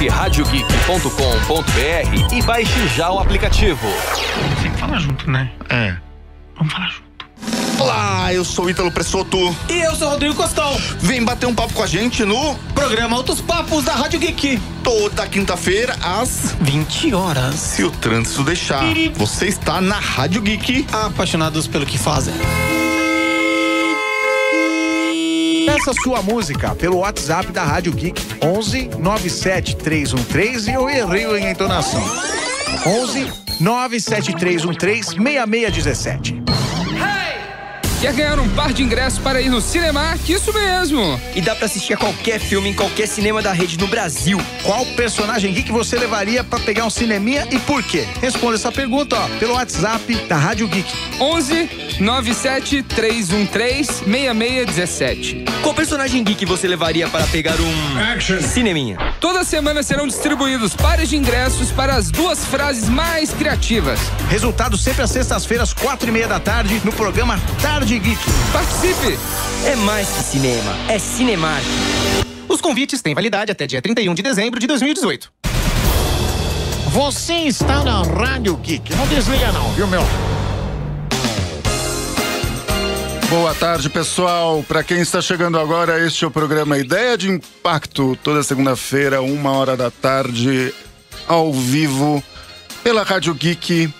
Acesse radiogeek.com.br e baixe já o aplicativo. Sempre fala junto, né? É. Vamos falar junto. Olá, eu sou Ítalo Pressoto. E eu sou Rodrigo Costão. Vem bater um papo com a gente no programa Altos Papos da Rádio Geek. Toda quinta-feira às 20 horas. Se o trânsito deixar. Você está na Rádio Geek. Apaixonados pelo que fazem. Peça sua música pelo WhatsApp da Rádio Geek 11 97313 e eu errei a entonação. 11 97313 6617. Quer ganhar um par de ingressos para ir no Cinemark? Isso mesmo! E dá pra assistir a qualquer filme em qualquer cinema da rede no Brasil. Qual personagem geek você levaria pra pegar um cineminha e por quê? Responda essa pergunta, pelo WhatsApp da Rádio Geek. 11 97313 6617. Qual personagem geek você levaria para pegar um cineminha? Toda semana serão distribuídos pares de ingressos para as duas frases mais criativas. Resultado sempre às sextas-feiras, 4:30 da tarde, no programa Tarde Geek. Participe! É mais que cinema, é Cinemark. Os convites têm validade até dia 31 de dezembro de 2018. Você está na Rádio Geek. Não desliga não, viu, meu? Boa tarde, pessoal. Para quem está chegando agora, este é o programa Ideia de Impacto, toda segunda-feira, 1h da tarde, ao vivo, pela Rádio Geek.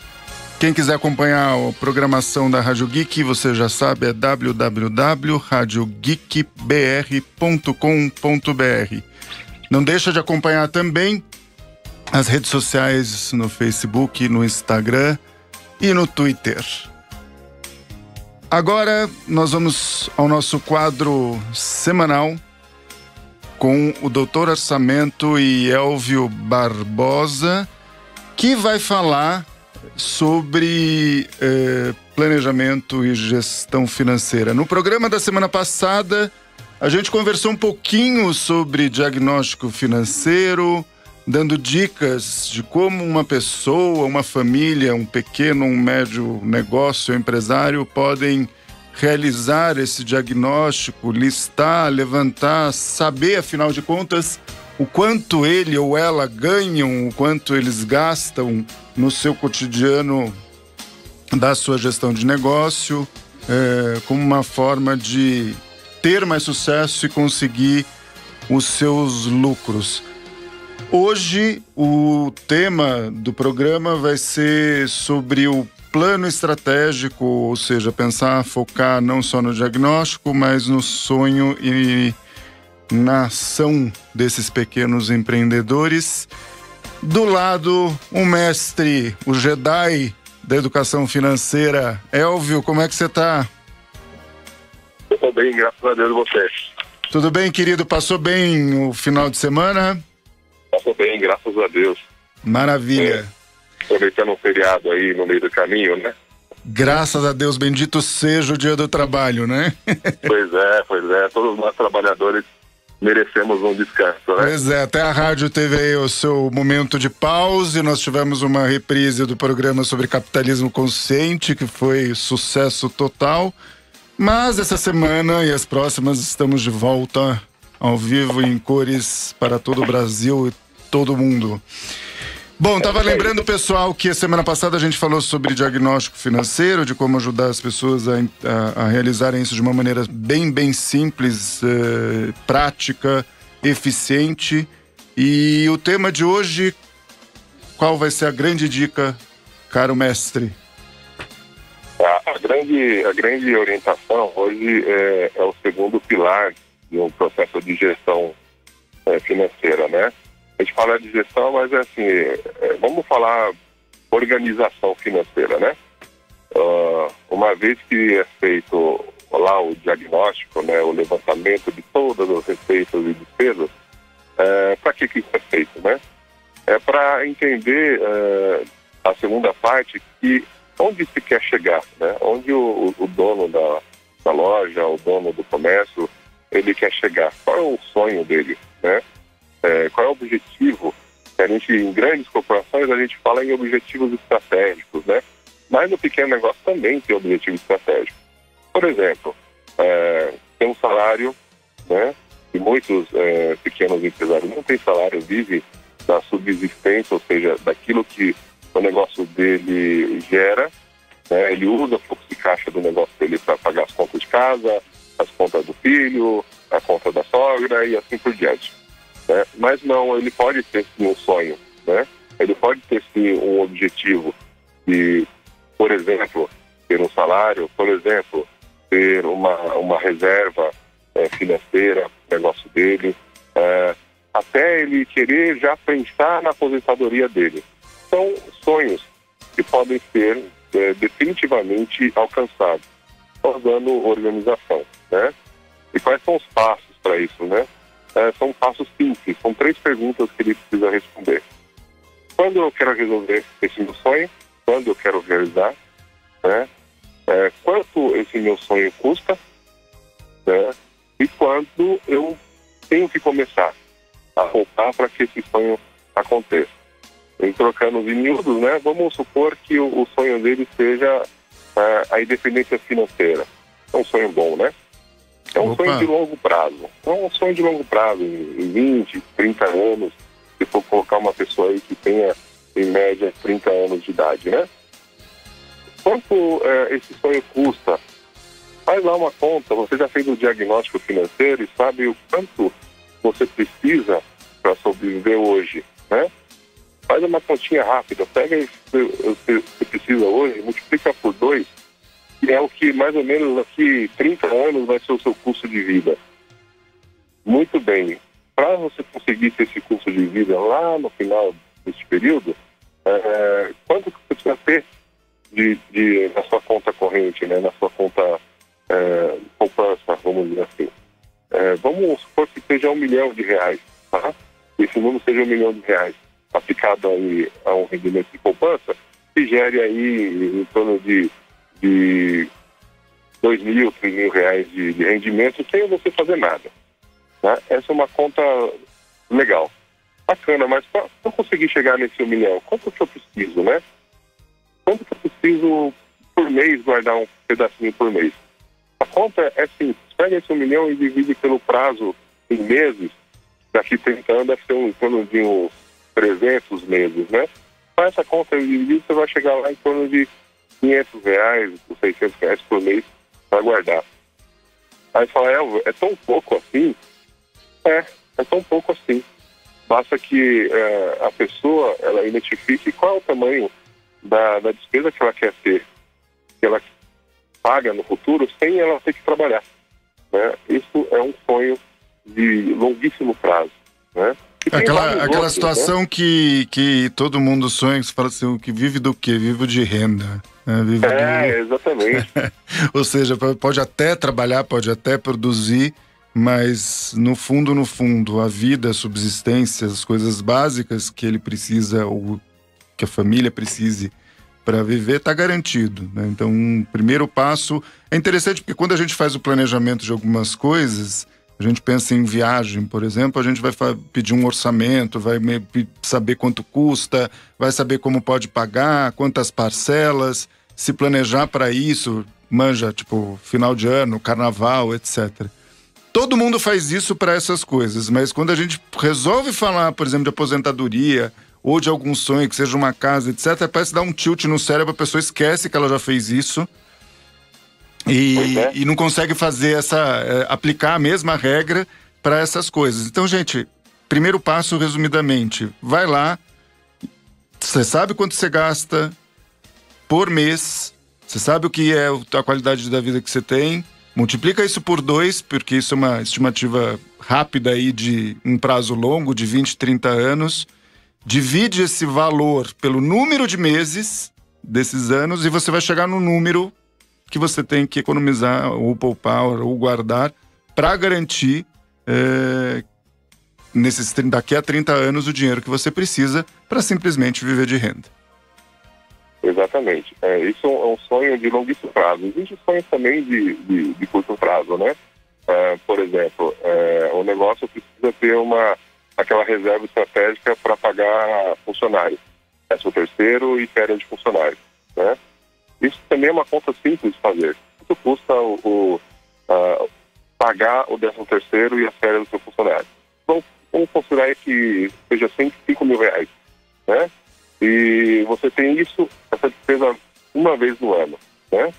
Quem quiser acompanhar a programação da Rádio Geek, você já sabe, é www.radiogeekbr.com.br. Não deixa de acompanhar também as redes sociais no Facebook, no Instagram e no Twitter. Agora nós vamos ao nosso quadro semanal com o Doutor Orçamento e Elvio Barbosa, que vai falar sobre planejamento e gestão financeira. No programa da semana passada, a gente conversou um pouquinho sobre diagnóstico financeiro, dando dicas de como uma pessoa, uma família, um pequeno, um médio negócio, empresário podem realizar esse diagnóstico, listar, levantar, saber, afinal de contas, o quanto ele ou ela ganham, o quanto eles gastam no seu cotidiano da sua gestão de negócio, como uma forma de ter mais sucesso e conseguir os seus lucros. Hoje, o tema do programa vai ser sobre o plano estratégico, ou seja, pensar, focar não só no diagnóstico, mas no sonho e na ação desses pequenos empreendedores. Do lado, o mestre, o Jedi da educação financeira. Elvio, como é que você tá? Eu tô bem, graças a Deus, e você? Tudo bem, querido? Passou bem o final de semana? Passou bem, graças a Deus. Maravilha. Aproveitando um feriado aí no meio do caminho, né? Graças a Deus, bendito seja o dia do trabalho, né? Pois é. Todos nós trabalhadores merecemos um descanso, né? Pois é, até a rádio teve aí o seu momento de pausa. Nós tivemos uma reprise do programa sobre capitalismo consciente, que foi sucesso total. Mas essa semana e as próximas estamos de volta ao vivo em cores para todo o Brasil e todo mundo. Bom, tava lembrando, pessoal, que a semana passada a gente falou sobre diagnóstico financeiro, de como ajudar as pessoas a realizarem isso de uma maneira bem simples, prática, eficiente. E o tema de hoje, qual vai ser a grande dica, caro mestre? A grande orientação hoje é o segundo pilar de um processo de gestão financeira, né? A gente fala de gestão, mas vamos falar organização financeira, né? Uma vez que é feito lá o diagnóstico, né, o levantamento de todas as receitas e despesas, para que isso é feito, né? É para entender a segunda parte, que onde se quer chegar, né? Onde o dono da loja, o dono do comércio, ele quer chegar. Qual é o sonho dele, né? Qual é o objetivo? A gente, em grandes corporações, a gente fala em objetivos estratégicos, né? Mas no pequeno negócio também tem objetivo estratégico. Por exemplo, tem um salário, né? E muitos pequenos empresários não têm salário, vivem da subsistência, ou seja, daquilo que o negócio dele gera, né? Ele usa o fluxo de caixa do negócio dele para pagar as contas de casa, as contas do filho, a conta da sogra e assim por diante, né? Mas não, ele pode ter sim um sonho, né? Ele pode ter sim um objetivo de, por exemplo, ter um salário, por exemplo, ter uma reserva financeira, negócio dele, até ele querer já pensar na aposentadoria dele. São sonhos que podem ser definitivamente alcançados, só dando organização, né? E quais são os passos para isso, né? São passos simples, são 3 perguntas que ele precisa responder. Quando eu quero resolver esse meu sonho? Quando eu quero realizar? Né? Quanto esse meu sonho custa? Né? E quando eu tenho que começar a voltar para que esse sonho aconteça? Em trocando os miúdos, né? Vamos supor que o sonho dele seja a independência financeira. É um sonho bom, né? É um sonho de longo prazo. É um sonho de longo prazo, em 20, 30 anos. Se for colocar uma pessoa aí que tenha, em média, 30 anos de idade, né? Quanto esse sonho custa? Faz lá uma conta. Você já fez o diagnóstico financeiro e sabe o quanto você precisa para sobreviver hoje, né? Faz uma continha rápida. Pega o que você precisa hoje, multiplica por 2, que é o que mais ou menos daqui 30 anos vai ser o seu custo de vida. Muito bem. Para você conseguir ter esse custo de vida lá no final desse período, quanto que você precisa ter na sua conta corrente, né? Na sua conta poupança, vamos dizer assim. Vamos supor que seja R$1 milhão, tá? Esse número seja R$1 milhão aplicado aí a um rendimento de poupança, que gere aí em torno de R$2.000, R$3.000 de rendimento sem você fazer nada. Né? Essa é uma conta legal. Bacana, mas para eu conseguir chegar nesse R$1 milhão, quanto que eu preciso, né? Quanto que eu preciso por mês guardar um pedacinho por mês? A conta é simples. Pega esse R$1 milhão e divide pelo prazo em meses. Daqui 30 anos deve ser em torno de uns 300 meses, né? Faz essa conta e divide, você vai chegar lá em torno de R$500, R$600 por mês para guardar. Aí fala, é tão pouco assim? É tão pouco assim. Basta que a pessoa ela identifique qual é o tamanho da despesa que ela quer ter, que ela paga no futuro sem ela ter que trabalhar, né? Isso é um sonho de longuíssimo prazo, né? Aquela situação, né? que todo mundo sonha, que você fala assim, que vive do quê? Vive de renda. Né? Exatamente. Ou seja, pode até trabalhar, pode até produzir, mas no fundo, a vida, a subsistência, as coisas básicas que ele precisa, ou que a família precise para viver, está garantido, né? Então, um primeiro passo é interessante, porque quando a gente faz o planejamento de algumas coisas, a gente pensa em viagem, por exemplo, a gente vai pedir um orçamento, vai saber quanto custa, vai saber como pode pagar, quantas parcelas, se planejar para isso, manja, tipo, final de ano, carnaval, etc. Todo mundo faz isso para essas coisas, mas quando a gente resolve falar, por exemplo, de aposentadoria ou de algum sonho, que seja uma casa, etc., parece dar um tilt no cérebro, a pessoa esquece que ela já fez isso e não consegue fazer aplicar a mesma regra para essas coisas. Então, gente, primeiro passo, resumidamente, vai lá, você sabe quanto você gasta por mês, você sabe o que é a qualidade da vida que você tem, multiplica isso por 2, porque isso é uma estimativa rápida aí de um prazo longo, de 20, 30 anos, divide esse valor pelo número de meses desses anos e você vai chegar no número que você tem que economizar ou poupar ou guardar para garantir daqui a 30 anos o dinheiro que você precisa para simplesmente viver de renda. Exatamente. Isso é um sonho de longuíssimo prazo. Existe sonho também de curto prazo, né? Por exemplo, o negócio precisa ter aquela reserva estratégica para pagar funcionários, 13º e férias de funcionários, né? Isso também é uma conta simples de fazer. Quanto custa pagar o 13º e as férias do seu funcionário? São vamos considerar que seja 105 mil reais, né? E você tem essa despesa uma vez no ano, né?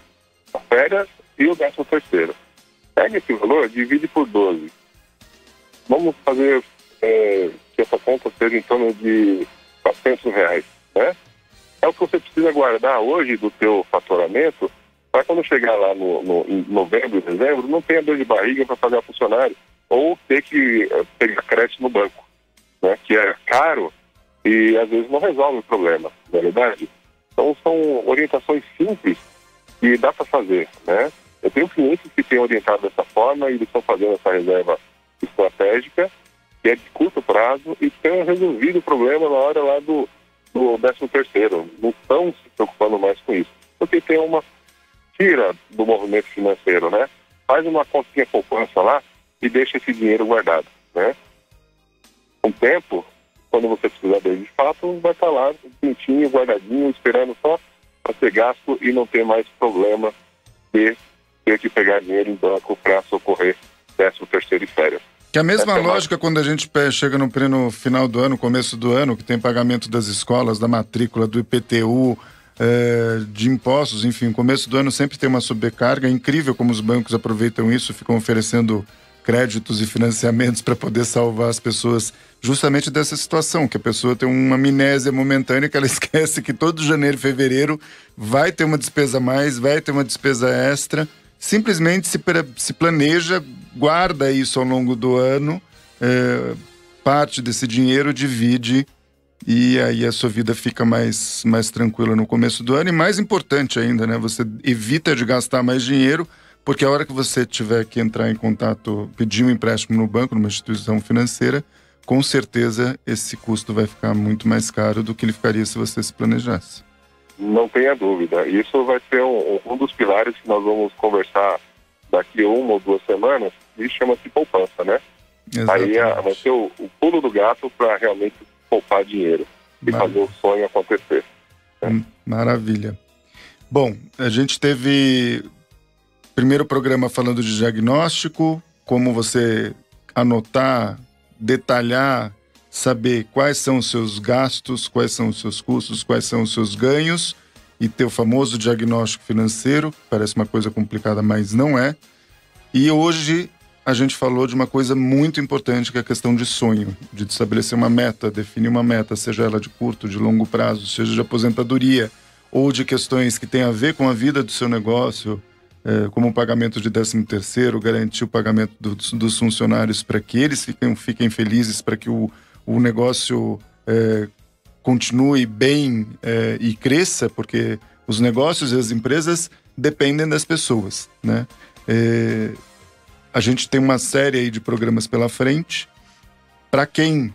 A férias e o 13º. Pega esse valor, divide por 12. Vamos fazer que essa conta seja em torno de 400 reais, né? É o que você precisa guardar hoje do teu faturamento para quando chegar lá em novembro e dezembro, não tenha dor de barriga para pagar funcionário ou ter que pegar crédito no banco, né? Que é caro e às vezes não resolve o problema, na verdade. Então são orientações simples que dá para fazer, né? Eu tenho clientes que têm orientado dessa forma e eles estão fazendo essa reserva estratégica, que é de curto prazo e tem resolvido o problema na hora lá do 13º. Não estão se preocupando mais com isso, porque tem uma tira do movimento financeiro, né? Faz uma continha poupança lá e deixa esse dinheiro guardado, né? Com o tempo, quando você precisar dele de fato, vai estar lá bonitinho, guardadinho, esperando só para ser gasto e não ter mais problema de ter que pegar dinheiro em banco para socorrer 13º e férias. Que a mesma lógica quando a gente chega no final do ano, começo do ano, que tem pagamento das escolas, da matrícula, do IPTU, de impostos, enfim, começo do ano sempre tem uma sobrecarga. É incrível como os bancos aproveitam isso, ficam oferecendo créditos e financiamentos para poder salvar as pessoas justamente dessa situação, que a pessoa tem uma amnésia momentânea, que ela esquece que todo janeiro e fevereiro vai ter uma despesa a mais, vai ter uma despesa extra, simplesmente se planeja, guarda isso ao longo do ano, parte desse dinheiro divide e aí a sua vida fica mais tranquila no começo do ano. E mais importante ainda, né? Você evita de gastar mais dinheiro, porque a hora que você tiver que entrar em contato, pedir um empréstimo no banco, numa instituição financeira, com certeza esse custo vai ficar muito mais caro do que ele ficaria se você se planejasse. Não tenha dúvida. Isso vai ser um dos pilares que nós vamos conversar daqui 1 ou 2 semanas, e chama-se poupança, né? Exatamente. Aí vai ser o pulo do gato para realmente poupar dinheiro e fazer o sonho acontecer. Né? Maravilha. Bom, a gente teve primeiro programa falando de diagnóstico, como você anotar, detalhar, saber quais são os seus gastos, quais são os seus custos, quais são os seus ganhos e ter o famoso diagnóstico financeiro. Parece uma coisa complicada, mas não é. E hoje a gente falou de uma coisa muito importante, que é a questão de sonho, de estabelecer uma meta, definir uma meta, seja ela de curto, de longo prazo, seja de aposentadoria ou de questões que têm a ver com a vida do seu negócio, como o pagamento de 13º, garantir o pagamento dos funcionários para que eles fiquem felizes, para que o negócio continue bem e cresça, porque os negócios e as empresas dependem das pessoas, né? A gente tem uma série aí de programas pela frente. Para quem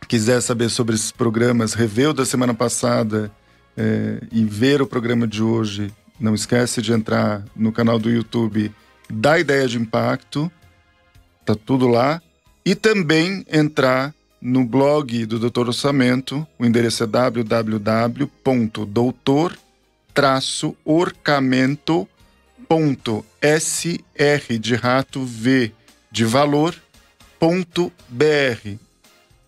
quiser saber sobre esses programas, rever o da semana passada e ver o programa de hoje, não esquece de entrar no canal do YouTube da Ideia de Impacto, tá tudo lá. E também entrar no blog do Dr. Orçamento, o endereço é www.doutororçamento.sr de rato v de valor.br.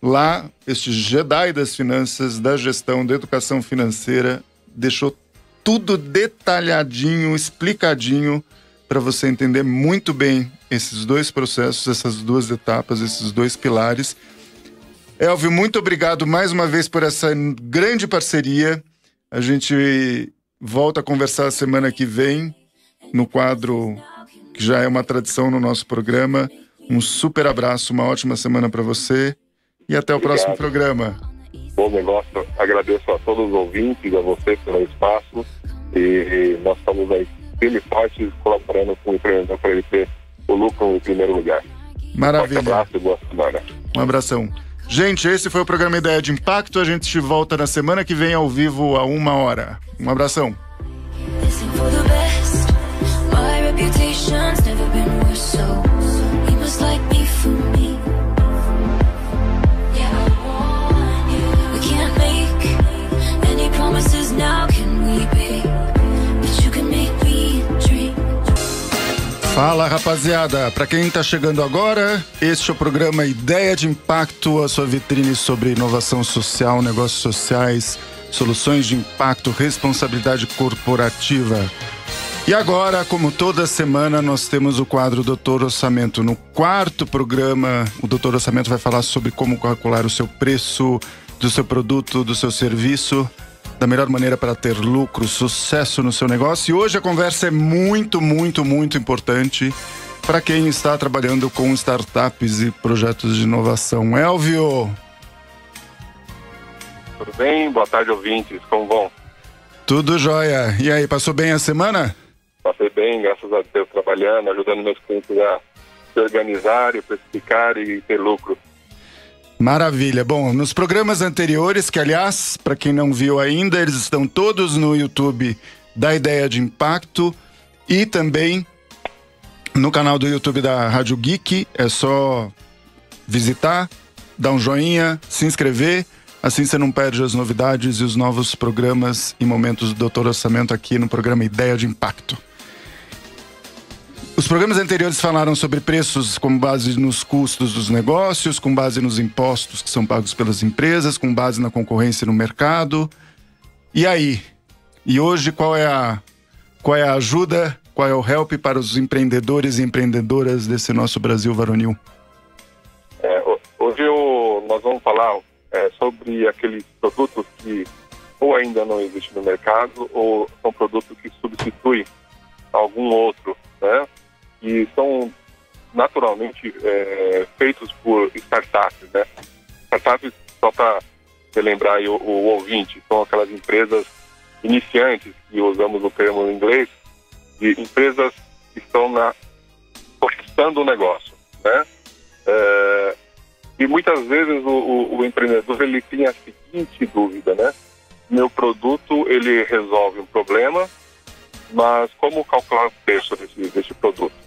Lá, este Jedi das finanças, da gestão, da educação financeira, deixou tudo detalhadinho, explicadinho, para você entender muito bem esses 2 processos, essas 2 etapas, esses 2 pilares. Elvio, muito obrigado mais uma vez por essa grande parceria. A gente volta a conversar semana que vem, no quadro que já é uma tradição no nosso programa. Um super abraço, uma ótima semana para você e até o próximo programa. Bom negócio, agradeço a todos os ouvintes, a você pelo espaço, e nós estamos aí firme e fortes colaborando com o empreendedor para ele ter o lucro em primeiro lugar. Maravilha. Um abraço e boa semana. Um abração. Gente, esse foi o programa Ideia de Impacto. A gente volta na semana que vem ao vivo a 1h. Um abração. Fala, rapaziada, para quem está chegando agora, este é o programa Ideia de Impacto, a sua vitrine sobre inovação social, negócios sociais, soluções de impacto, responsabilidade corporativa. E agora, como toda semana, nós temos o quadro Doutor Orçamento. No quarto programa, o Doutor Orçamento vai falar sobre como calcular o seu preço do seu produto, do seu serviço, da melhor maneira para ter lucro, sucesso no seu negócio. E hoje a conversa é muito, muito, muito importante para quem está trabalhando com startups e projetos de inovação. Elvio! Tudo bem? Boa tarde, ouvintes. Como vão? Tudo jóia. E aí, passou bem a semana? Passei bem, graças a Deus, trabalhando, ajudando meus clientes a se organizarem, precificar e ter lucro. Maravilha. Bom, nos programas anteriores, que aliás, para quem não viu ainda, eles estão todos no YouTube da Ideia de Impacto e também no canal do YouTube da Rádio Geek. É só visitar, dar um joinha, se inscrever, assim você não perde as novidades e os novos programas e momentos do Doutor Orçamento aqui no programa Ideia de Impacto. Os programas anteriores falaram sobre preços com base nos custos dos negócios, com base nos impostos que são pagos pelas empresas, com base na concorrência no mercado. E aí? E hoje qual é a ajuda, qual é o help para os empreendedores e empreendedoras desse nosso Brasil varonil? Hoje nós vamos falar sobre aqueles produtos que ou ainda não existem no mercado ou são produtos que substituem algum outro, né? E são naturalmente feitos por startups, né? Startups, só para relembrar aí o ouvinte, são aquelas empresas iniciantes, que usamos o termo em inglês, de empresas que estão começando o negócio, né? E muitas vezes o empreendedor, ele tem a seguinte dúvida, né? Meu produto, ele resolve um problema, mas como calcular o preço desse produto?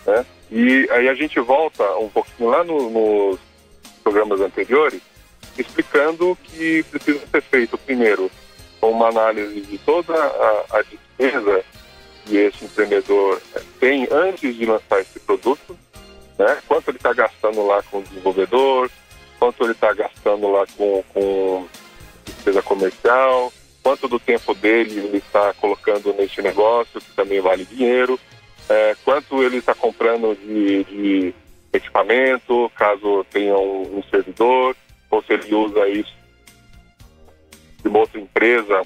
Né? E aí a gente volta um pouquinho lá nos programas anteriores, explicando que precisa ser feito primeiro uma análise de toda a despesa que esse empreendedor tem antes de lançar esse produto, né? Quanto ele está gastando lá com o desenvolvedor, quanto ele está gastando lá com despesa comercial, quanto do tempo dele ele está colocando nesse negócio, que também vale dinheiro, quanto ele está comprando de equipamento, caso tenha um servidor, ou se ele usa isso de uma outra empresa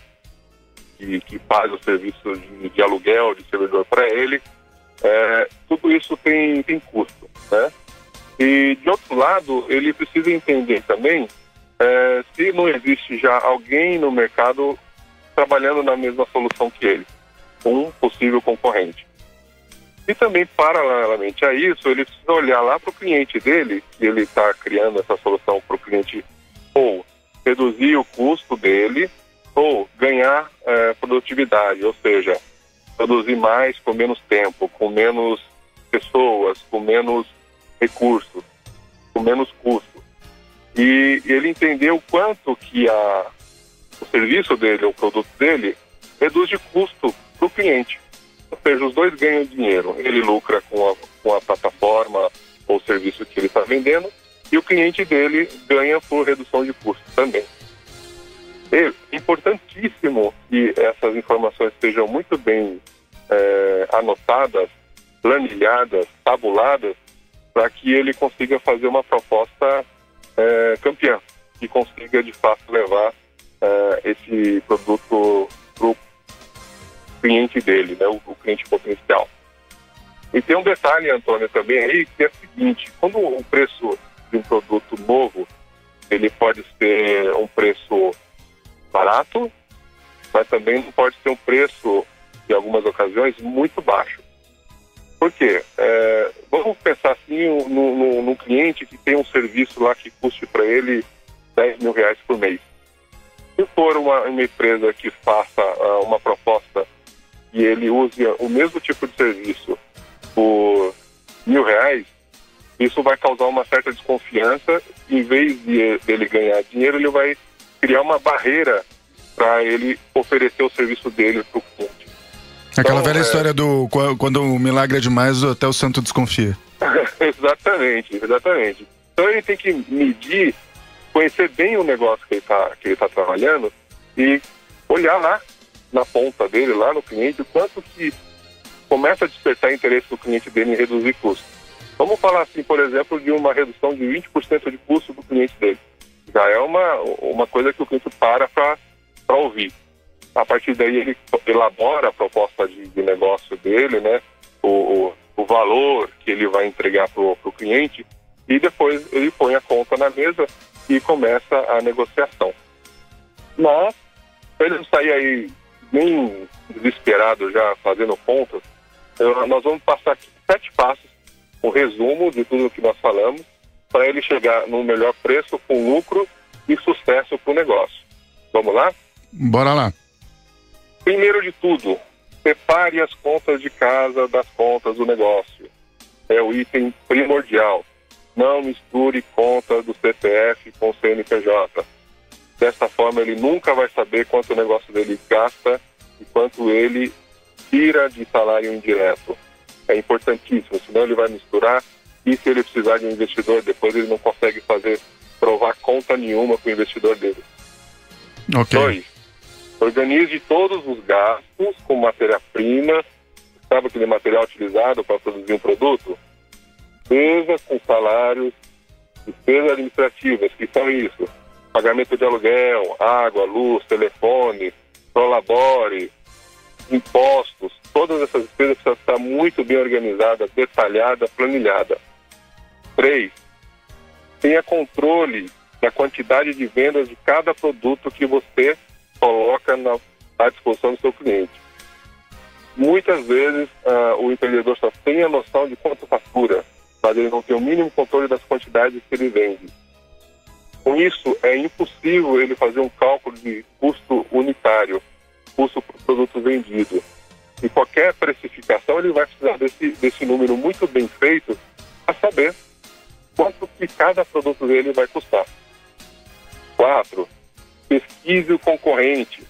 que faz o serviço de aluguel de servidor para ele. Tudo isso tem custo, né? E, de outro lado, ele precisa entender também se não existe já alguém no mercado trabalhando na mesma solução que ele, um possível concorrente. E também, paralelamente a isso, ele precisa olhar lá para o cliente dele, que ele está criando essa solução para o cliente, ou reduzir o custo dele, ou ganhar produtividade, ou seja, produzir mais com menos tempo, com menos pessoas, com menos recursos, com menos custo. E ele entender o quanto que o serviço dele, o produto dele, reduz de custo para o cliente. Ou seja, os dois ganham dinheiro. Ele lucra com a plataforma ou serviço que ele está vendendo, e o cliente dele ganha por redução de custo também. É importantíssimo que essas informações sejam muito bem anotadas, planilhadas, tabuladas, para que ele consiga fazer uma proposta campeã, que consiga de fato levar esse produto para o cliente dele, né, o cliente potencial. E tem um detalhe, Antônio, também aí, que é o seguinte: quando o preço de um produto novo, ele pode ser um preço barato, mas também não pode ser um preço, em algumas ocasiões, muito baixo. Por quê? Vamos pensar assim num cliente que tem um serviço lá que custe para ele R$10 mil por mês. Se for uma empresa que faça uma proposta e ele use o mesmo tipo de serviço por R$1.000, isso vai causar uma certa desconfiança. Em vez dele ganhar dinheiro, ele vai criar uma barreira para ele oferecer o serviço dele para o cliente. Aquela velha história do quando o milagre é demais, até o santo desconfia. Exatamente. Então ele tem que medir, conhecer bem o negócio que ele tá trabalhando e olhar lá na ponta dele, lá no cliente, o quanto que começa a despertar interesse do cliente dele em reduzir custos. Vamos falar assim, por exemplo, de uma redução de 20% de custo do cliente dele. Já é uma coisa que o cliente para ouvir. A partir daí ele elabora a proposta de negócio dele, né? O valor que ele vai entregar para o cliente, e depois ele põe a conta na mesa e começa a negociação. Mas, para ele não sair aí bem desesperado já fazendo contas, nós vamos passar aqui 7 passos, um resumo de tudo o que nós falamos, para ele chegar no melhor preço, com lucro e sucesso para o negócio. Vamos lá? Bora lá. Primeiro de tudo, separe as contas de casa das contas do negócio. É o item primordial. Não misture conta do CPF com o CNPJ. Dessa forma, ele nunca vai saber quanto o negócio dele gasta e quanto ele tira de salário indireto. É importantíssimo, senão ele vai misturar, e se ele precisar de um investidor, depois ele não consegue provar conta nenhuma para o investidor dele. Ok. 2. Organize todos os gastos com matéria-prima. Sabe aquele material utilizado para produzir um produto? Despesas com salários, despesas administrativas, que são isso: pagamento de aluguel, água, luz, telefone, prolabore, impostos. Todas essas despesas precisam estar muito bem organizadas, detalhadas, planilhadas. 3. Tenha controle da quantidade de vendas de cada produto que você coloca à disposição do seu cliente. Muitas vezes o empreendedor só tem a noção de quanto fatura, mas ele não tem o mínimo controle das quantidades que ele vende. Com isso, é impossível ele fazer um cálculo de custo unitário, custo por produto vendido. E qualquer precificação, ele vai precisar desse número muito bem feito para saber quanto que cada produto dele vai custar. 4. Pesquise o concorrente.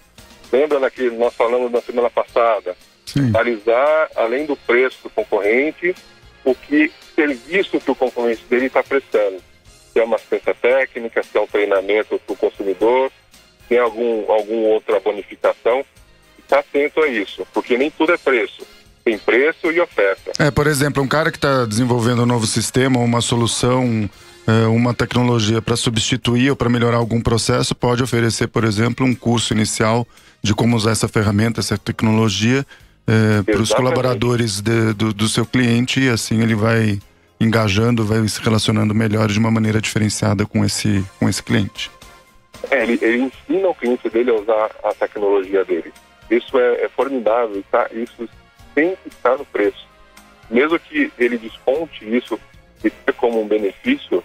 Lembra daquele que nós falamos na semana passada? Sim. Analisar, além do preço do concorrente, o serviço que o concorrente dele está prestando. Se é uma assistência técnica, se é um treinamento para o consumidor, se é alguma outra bonificação. Está atento a isso, porque nem tudo é preço. Tem preço e oferta. Por exemplo, um cara que está desenvolvendo um novo sistema, uma solução, uma tecnologia para substituir ou para melhorar algum processo, pode oferecer, por exemplo, um curso inicial de como usar essa ferramenta, essa tecnologia, para os colaboradores do seu cliente, e assim ele vai engajando, vai se relacionando melhor de uma maneira diferenciada com esse cliente. Ele ensina o cliente dele a usar a tecnologia dele. Isso é formidável, tá? Isso tem que estar no preço. Mesmo que ele desconte isso e tenha como um benefício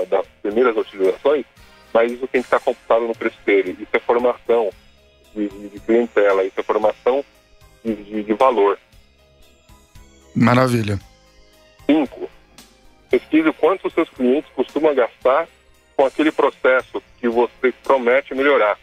das primeiras utilizações, mas isso tem que estar computado no preço dele. Isso é formação de clientela, isso é formação de valor. Maravilha. 5. Pesquise quanto os seus clientes costumam gastar com aquele processo que você promete melhorar.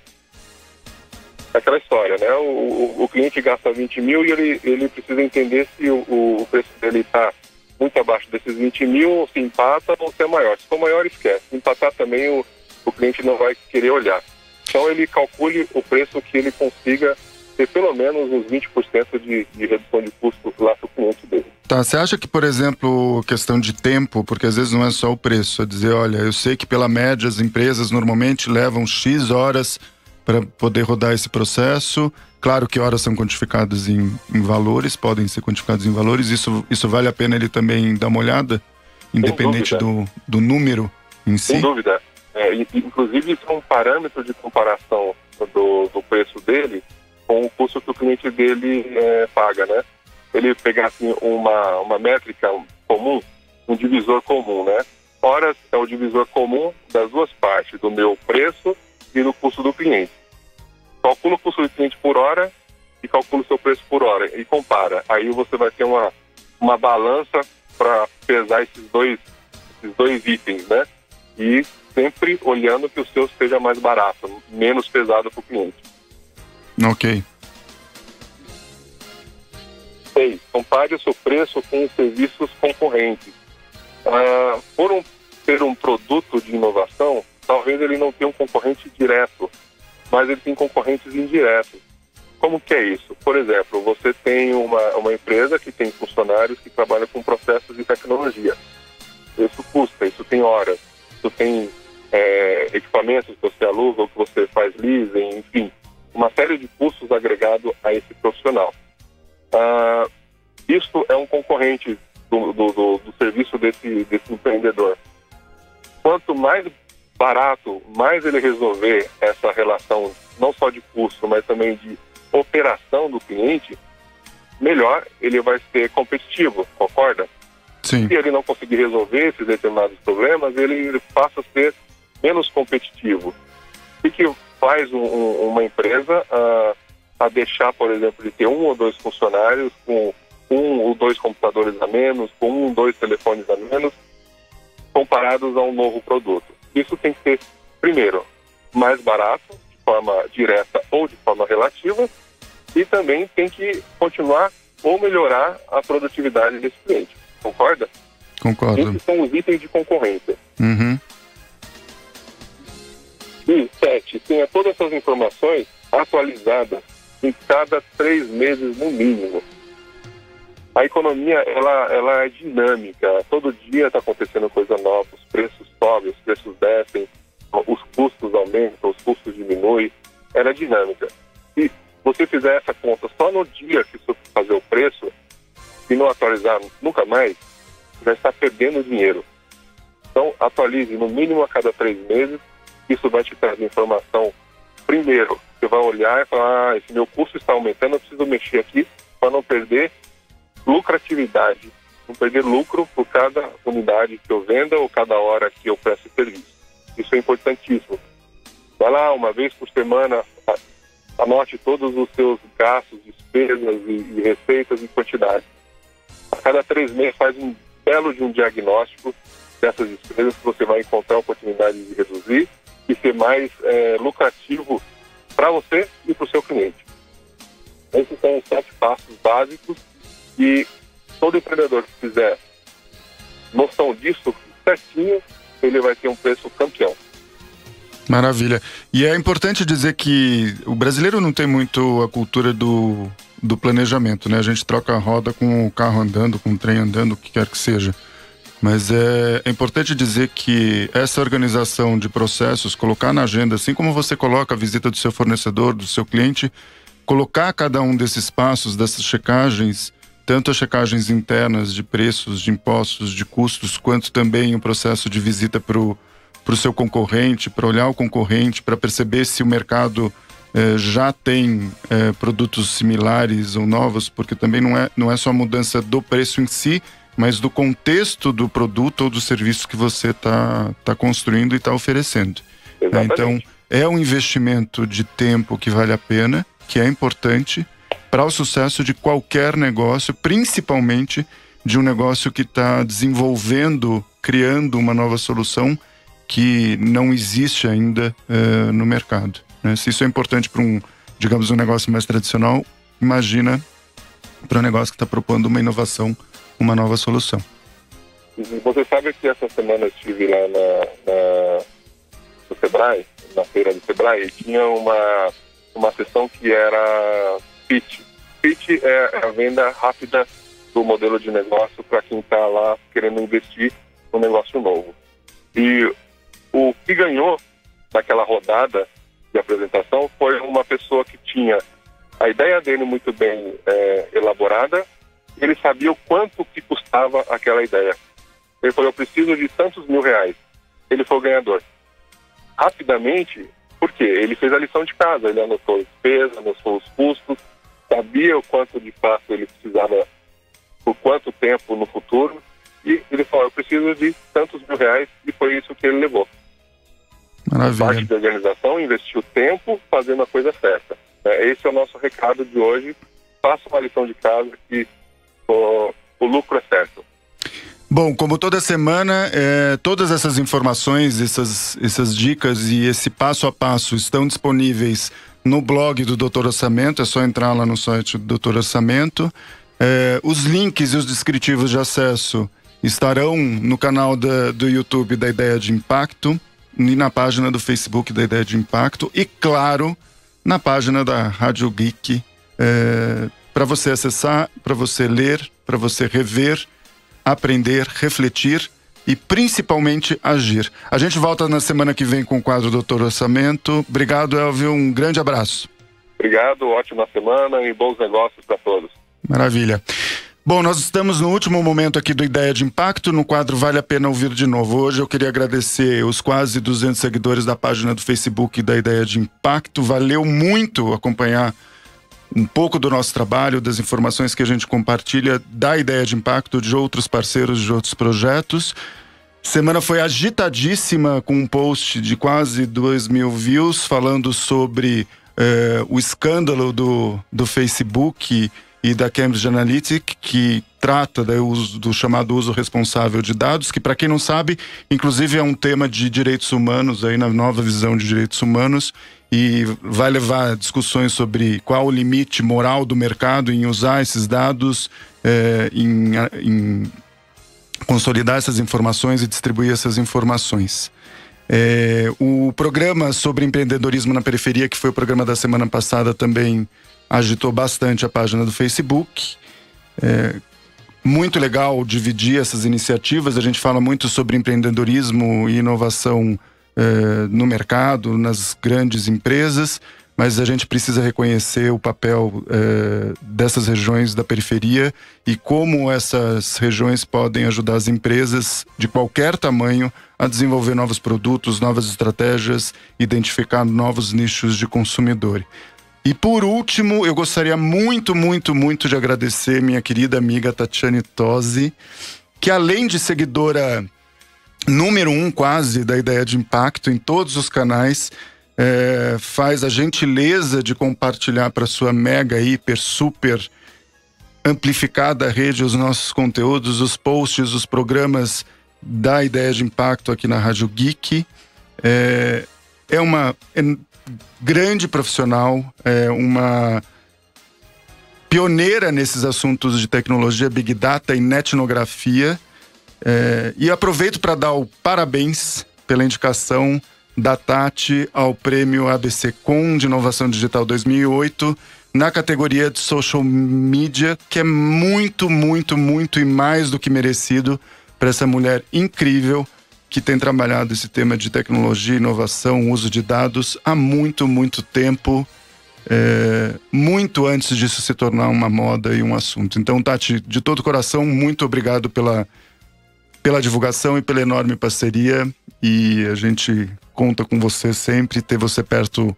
Aquela história, né? O cliente gasta 20 mil e ele precisa entender se o preço dele está muito abaixo desses 20 mil, ou se empata, ou se é maior. Se for maior, esquece. Se empatar também, o cliente não vai querer olhar. Então ele calcule o preço que ele consiga ter pelo menos uns 20% de redução de custo lá para o cliente dele. Tá, você acha que, por exemplo, questão de tempo, porque às vezes não é só o preço, é dizer, olha, eu sei que pela média as empresas normalmente levam X horas para poder rodar esse processo. Claro que horas são quantificadas em valores, podem ser quantificadas em valores. Isso vale a pena ele também dar uma olhada, independente do número em si? Sem dúvida. Inclusive, isso é um parâmetro de comparação do preço dele com o custo que o cliente dele paga, né? Ele pegar assim, uma métrica comum, um divisor comum, né? Horas é o divisor comum das duas partes, do meu preço e do custo do cliente. Calcula o custo do cliente por hora e calcula o seu preço por hora e compara. Aí você vai ter uma balança para pesar esses dois itens, né? E sempre olhando que o seu seja mais barato, menos pesado para o cliente. Ok. 6. Compare o seu preço com os serviços concorrentes. Por ter um produto de inovação, talvez ele não tenha um concorrente direto, mas ele tem concorrentes indiretos. Como que é isso? Por exemplo, você tem uma empresa que tem funcionários que trabalham com processos de tecnologia. Isso custa, isso tem horas, isso tem equipamentos que você aluga ou que você faz leasing, enfim, uma série de custos agregados a esse profissional. Isso é um concorrente do serviço desse empreendedor. Quanto mais barato, mais ele resolver essa relação, não só de custo, mas também de operação do cliente, melhor ele vai ser competitivo, concorda? Sim. Se ele não conseguir resolver esses determinados problemas, ele passa a ser menos competitivo. O que faz uma empresa a deixar, por exemplo, de ter 1 ou 2 funcionários com 1 ou 2 computadores a menos, com 1 ou 2 telefones a menos, comparados a um novo produto? Isso tem que ser, primeiro, mais barato, de forma direta ou de forma relativa, e também tem que continuar ou melhorar a produtividade desse cliente. Concorda? Concordo. Esses são os itens de concorrência. Uhum. E 7, tenha todas essas informações atualizadas em cada 3 meses no mínimo. A economia, ela é dinâmica. Todo dia está acontecendo coisa nova. Os preços sobem, os preços descem, os custos aumentam, os custos diminuem. Ela é dinâmica. Se você fizer essa conta só no dia que você fazer o preço e não atualizar nunca mais, vai estar perdendo dinheiro. Então, atualize no mínimo a cada 3 meses. Isso vai te trazer informação. Primeiro, você vai olhar e falar, esse meu custo está aumentando, eu preciso mexer aqui para não perder lucratividade, não perder lucro por cada unidade que eu venda ou cada hora que eu presto serviço. Isso é importantíssimo. Vai lá, uma vez por semana, anote todos os seus gastos, despesas e receitas e quantidades. A cada 3 meses faz um belo de um diagnóstico dessas despesas que você vai encontrar a oportunidade de reduzir e ser mais lucrativo para você e para o seu cliente. Esses são os 7 passos básicos e todo empreendedor que fizer noção disso certinho, ele vai ter um preço campeão. Maravilha. E é importante dizer que o brasileiro não tem muito a cultura do planejamento, né? A gente troca a roda com o carro andando, com o trem andando, o que quer que seja. Mas é importante dizer que essa organização de processos, colocar na agenda, assim como você coloca a visita do seu fornecedor, do seu cliente, colocar cada um desses passos, dessas checagens, tanto as checagens internas de preços, de impostos, de custos, quanto também o processo de visita para o seu concorrente, para olhar o concorrente, para perceber se o mercado já tem produtos similares ou novos, porque também não é só a mudança do preço em si, mas do contexto do produto ou do serviço que você está construindo e está oferecendo. Então, é um investimento de tempo que vale a pena, que é importante para o sucesso de qualquer negócio, principalmente de um negócio que está desenvolvendo, criando uma nova solução que não existe ainda no mercado, né? Se isso é importante para um negócio mais tradicional, imagina para um negócio que está propondo uma inovação, uma nova solução. Você sabe que essa semana eu estive lá no Sebrae, na feira do Sebrae, e tinha uma sessão que era pitch. Pitch é a venda rápida do modelo de negócio para quem está lá querendo investir num negócio novo. E o que ganhou naquela rodada de apresentação foi uma pessoa que tinha a ideia dele muito bem elaborada. Ele sabia o quanto que custava aquela ideia. Ele falou, eu preciso de tantos R$1.000. Ele foi o ganhador. Rapidamente, por quê? Ele fez a lição de casa, ele anotou a despesa, anotou os custos, sabia o quanto de fato ele precisava, por quanto tempo no futuro, e ele falou, eu preciso de tantos R$1.000, e foi isso que ele levou. Maravilha. Parte da organização, investiu tempo fazendo a coisa certa. Esse é o nosso recado de hoje. Faça uma lição de casa que o lucro é certo. Bom, como toda semana, todas essas informações, essas dicas e esse passo a passo estão disponíveis no blog do Dr. Orçamento. É só entrar lá no site do Dr. Orçamento. Os links e os descritivos de acesso estarão no canal do YouTube da Ideia de Impacto e na página do Facebook da Ideia de Impacto e, claro, na página da Rádio Geek, para você acessar, para você ler, para você rever, aprender, refletir e principalmente agir. A gente volta na semana que vem com o quadro Doutor Orçamento. Obrigado, Elvio, um grande abraço. Obrigado, ótima semana e bons negócios para todos. Maravilha. Bom, nós estamos no último momento aqui do Ideia de Impacto, no quadro Vale a Pena Ouvir de Novo. Hoje eu queria agradecer os quase 200 seguidores da página do Facebook da Ideia de Impacto. Valeu muito acompanhar um pouco do nosso trabalho, das informações que a gente compartilha da Ideia de Impacto, de outros parceiros, de outros projetos. Semana foi agitadíssima com um post de quase 2.000 views falando sobre o escândalo do Facebook e da Cambridge Analytica, que trata do chamado uso responsável de dados, que, para quem não sabe, inclusive é um tema de direitos humanos, aí na nova visão de direitos humanos, e vai levar discussões sobre qual o limite moral do mercado em usar esses dados, em consolidar essas informações e distribuir essas informações. O programa sobre empreendedorismo na periferia, que foi o programa da semana passada, também agitou bastante a página do Facebook. Muito legal dividir essas iniciativas. A gente fala muito sobre empreendedorismo e inovação no mercado, nas grandes empresas, mas a gente precisa reconhecer o papel dessas regiões da periferia e como essas regiões podem ajudar as empresas de qualquer tamanho a desenvolver novos produtos, novas estratégias, identificar novos nichos de consumidor. E por último, eu gostaria muito, muito, muito de agradecer minha querida amiga Tatiane Tosi, que além de seguidora número 1 quase da Ideia de Impacto em todos os canais, faz a gentileza de compartilhar para sua mega, hiper, super amplificada rede os nossos conteúdos, os posts, os programas da Ideia de Impacto aqui na Rádio Geek. É uma grande profissional, uma pioneira nesses assuntos de tecnologia, Big Data e netnografia. E aproveito para dar o parabéns pela indicação da Tati ao prêmio ABCcom de Inovação Digital 2008 na categoria de Social Media, que é muito, muito, muito e mais do que merecido para essa mulher incrível que tem trabalhado esse tema de tecnologia, inovação, uso de dados há muito, muito tempo, muito antes disso se tornar uma moda e um assunto. Então, Tati, de todo o coração, muito obrigado pela divulgação e pela enorme parceria, e a gente conta com você sempre. Ter você perto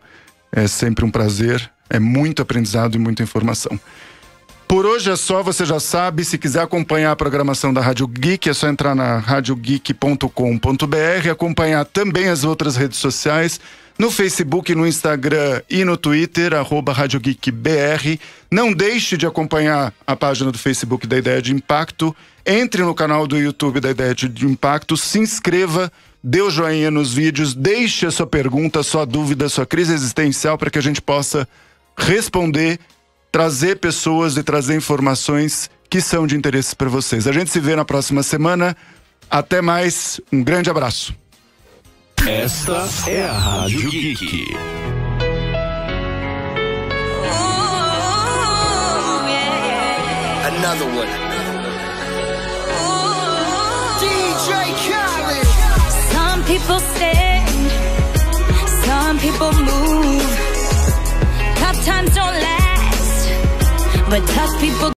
é sempre um prazer, é muito aprendizado e muita informação. Por hoje é só, você já sabe. Se quiser acompanhar a programação da Rádio Geek, é só entrar na radiogeek.com.br, acompanhar também as outras redes sociais, no Facebook, no Instagram e no Twitter, @RadioGeekBR. Não deixe de acompanhar a página do Facebook da Ideia de Impacto, entre no canal do YouTube da Ideia de Impacto, se inscreva, dê o joinha nos vídeos, deixe a sua pergunta, sua dúvida, sua crise existencial, para que a gente possa responder, trazer pessoas e trazer informações que são de interesse para vocês. A gente se vê na próxima semana. Até mais, um grande abraço. Esta é a Rádio Geek. Another one. DJ Khaled. Some people stand, some people move. Tough times don't last, but tough people